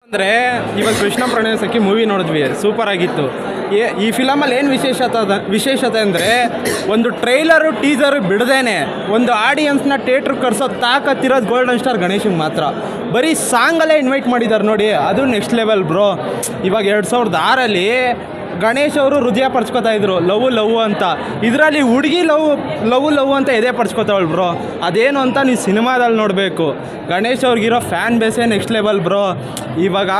ಅಂದರೆ ಇವಾಗ ಕೃಷ್ಣ ಪ್ರಣಯ ಸಖಿ ಮೂವಿ ನೋಡಿದ್ವಿ, ಸೂಪರ್ ಆಗಿತ್ತು. ಈ ಫಿಲಮಲ್ಲಿ ಏನು ವಿಶೇಷತೆ ಅಂದರೆ ಒಂದು ಟ್ರೈಲರು ಟೀಸರು ಬಿಡದೇನೆ ಒಂದು ಆಡಿಯನ್ಸ್ನ ಥಿಯೇಟ್ರಿಗೆ ಕರ್ಸೋ ತಾಕತ್ತಿರೋದು ಗೋಲ್ಡನ್ ಸ್ಟಾರ್ ಗಣೇಶಂಗೆ ಮಾತ್ರ. ಬರೀ ಸಾಂಗಲ್ಲೇ ಇನ್ವೈಟ್ ಮಾಡಿದ್ದಾರೆ ನೋಡಿ, ಅದು ನೆಕ್ಸ್ಟ್ ಲೆವೆಲ್ ಬ್ರೋ. ಇವಾಗ 2006 ಗಣೇಶ್ ಅವರು ಹೃದಯ ಪರ್ಚ್ಕೋತಾ ಇದ್ರು ಲವ್ ಅಂತ. ಇದರಲ್ಲಿ ಹುಡುಗಿ ಲವ್ ಅಂತ ಎದೆ ಪರ್ಚ್ಕೋತಾವಳು ಬ್ರೋ. ಅದೇನು ಅಂತ ನೀವು ಸಿನಿಮಾದಲ್ಲಿ ನೋಡಬೇಕು. ಗಣೇಶ್ ಅವ್ರಿಗಿರೋ ಫ್ಯಾನ್ ಬೇಸೇ ನೆಕ್ಸ್ಟ್ ಲೆವೆಲ್ ಬ್ರೋ. ಇವಾಗ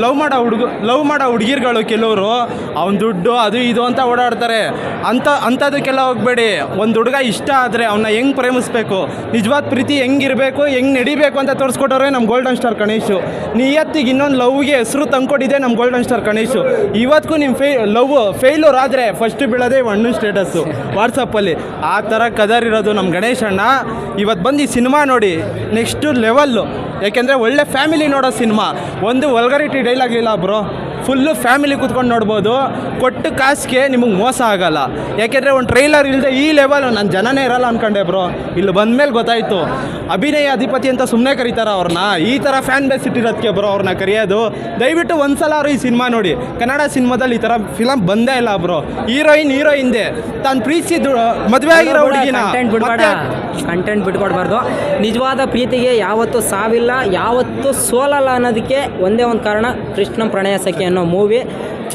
ಲವ್ ಮಾಡೋ ಹುಡುಗಿರ್ಗಳು ಕೆಲವರು ಅವ್ನ ದುಡ್ಡು ಅದು ಇದು ಅಂತ ಓಡಾಡ್ತಾರೆ. ಅಂಥದಕ್ಕೆಲ್ಲ ಹೋಗಬೇಡಿ. ಒಂದು ಹುಡುಗ ಇಷ್ಟ ಆದರೆ ಅವನ್ನ ಹೆಂಗೆ ಪ್ರೇಮಿಸ್ಬೇಕು, ನಿಜವಾದ ಪ್ರೀತಿ ಹೆಂಗಿರಬೇಕು, ಹೆಂಗೆ ನಡಿಬೇಕು ಅಂತ ತೋರಿಸ್ಕೊಟ್ಟವ್ರೆ ನಮ್ಮ ಗೋಲ್ಡನ್ ಸ್ಟಾರ್ ಗಣೇಶು. ನಿಯತ್ತಿಗೆ ಇನ್ನೊಂದು ಲವ್ಗೆ ಹೆಸರು ತಂದ್ಕೊಟ್ಟಿದೆ ನಮ್ಮ ಗೋಲ್ಡನ್ ಸ್ಟಾರ್ ಗಣೇಶು. ಇವತ್ತು ನಿಮ್ಮ ಫೇಲ್ಯೂರ್ ಆದರೆ ಫಸ್ಟ್ ಬೀಳೋದೇ ಅಣ್ಣನ ಸ್ಟೇಟಸ್ಸು ವಾಟ್ಸಪ್ಪಲ್ಲಿ. ಆ ಥರ ಕದರ್ ಇರೋದು ನಮ್ಮ ಗಣೇಶ್ ಅಣ್ಣ. ಇವತ್ತು ಬಂದು ಈ ಸಿನಿಮಾ ನೋಡಿ, ನೆಕ್ಸ್ಟ್ ಲೆವೆಲ್ಲು. ಯಾಕೆಂದರೆ ಒಳ್ಳೆ ಫ್ಯಾಮಿಲಿ ನೋಡೋ ಸಿನಿಮಾ. ಒಂದು ವಲ್ಗರಿಟಿ ಡೈಲಾಗ್ ಇಲ್ಲ ಬ್ರೋ. ಫುಲ್ಲು ಫ್ಯಾಮಿಲಿ ಕೂತ್ಕೊಂಡು ನೋಡ್ಬೋದು. ಕೊಟ್ಟು ಕಾಸಿಗೆ ನಿಮಗೆ ಮೋಸ ಆಗೋಲ್ಲ. ಯಾಕೆಂದರೆ ಒಂದು ಟ್ರೈಲರ್ ಇಲ್ಲದೆ ಈ ಲೆವೆಲ್ ನಾನು ಜನನೇ ಇರಲ್ಲ ಅಂದ್ಕೊಂಡೆ ಬ್ರೋ. ಇಲ್ಲಿ ಬಂದಮೇಲೆ ಗೊತ್ತಾಯಿತು. ಅಭಿನಯ ಅಧಿಪತಿ ಅಂತ ಸುಮ್ಮನೆ ಕರೀತಾರೆ ಅವ್ರನ್ನ. ಈ ಥರ ಫ್ಯಾನ್ ಬೇಸ್ ಇಟ್ಟಿರೋದಕ್ಕೆ ಬ್ರೋ ಅವ್ರನ್ನ ಕರೆಯೋದು. ದಯವಿಟ್ಟು ಒಂದು ಸಲ ಈ ಸಿನಿಮಾ ನೋಡಿ. ಕನ್ನಡ ಸಿನಿಮಾದಲ್ಲಿ ಈ ಥರ ಫಿಲಮ್ ಬಂದೇ ಇಲ್ಲ ಬ್ರೋ. ಹೀರೋಯಿಂದೆ ತಾನು ಪ್ರೀತಿಸಿದ್ದು ಮದುವೆ ಆಗಿರೋ ಹುಡುಗಿನ ಕಂಟೆಂಟ್ ಬಿಟ್ಕೊಡ್ಬಾರ್ದು. ನಿಜವಾದ ಪ್ರೀತಿಗೆ ಯಾವತ್ತೂ ಸಾವಿಲ್ಲ, ಯಾವತ್ತೂ ಸೋಲಲ್ಲ ಅನ್ನೋದಕ್ಕೆ ಒಂದೇ ಒಂದು ಕಾರಣ ಕೃಷ್ಣ ಪ್ರಣಯ ಸಖಿ ಅನ್ನೋ ಮೂವಿ.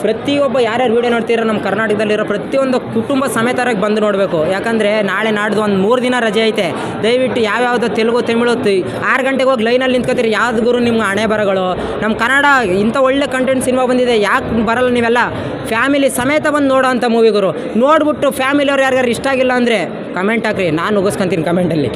ಪ್ರತಿಯೊಬ್ಬ ಯಾರ್ಯಾರು ವೀಡಿಯೋ ನೋಡ್ತೀರೋ ನಮ್ಮ ಕರ್ನಾಟಕದಲ್ಲಿರೋ ಪ್ರತಿಯೊಂದು ಕುಟುಂಬ ಸಮೇತರಾಗಿ ಬಂದು ನೋಡಬೇಕು. ಯಾಕಂದರೆ ನಾಳೆ ನಾಡ್ದು ಒಂದು 3 ದಿನ ರಜೆ ಐತೆ. ದಯವಿಟ್ಟು ಯಾವ್ಯಾವುದೋ ತೆಲುಗು ತಮಿಳು 6 ಗಂಟೆಗೆ ಹೋಗಿ ಲೈನಲ್ಲಿ ನಿಂತ್ಕೋತೀರಿ. ಯಾವ್ದು ಗುರು ನಿಮ್ಮ ಹಣೆ ಬರಗಳು. ನಮ್ಮ ಕನ್ನಡ ಇಂಥ ಒಳ್ಳೆ ಕಂಟೆಂಟ್ ಸಿನಿಮಾ ಬಂದಿದೆ, ಯಾಕೆ ಬರಲ್ಲ ನೀವೆಲ್ಲ? ಫ್ಯಾಮಿಲಿ ಸಮೇತ ಬಂದು ನೋಡೋ ಅಂಥ ಮೂವಿಗುರು. ನೋಡ್ಬಿಟ್ಟು ಫ್ಯಾಮಿಲಿಯವ್ರು ಯಾರ್ಯಾರು ಇಷ್ಟ ಆಗಿಲ್ಲ ಅಂದರೆ ಕಮೆಂಟ್ ಹಾಕ್ರಿ, ನಾನು ಉಗಿಸ್ಕೊಂತೀನಿ ಕಮೆಂಟಲ್ಲಿ.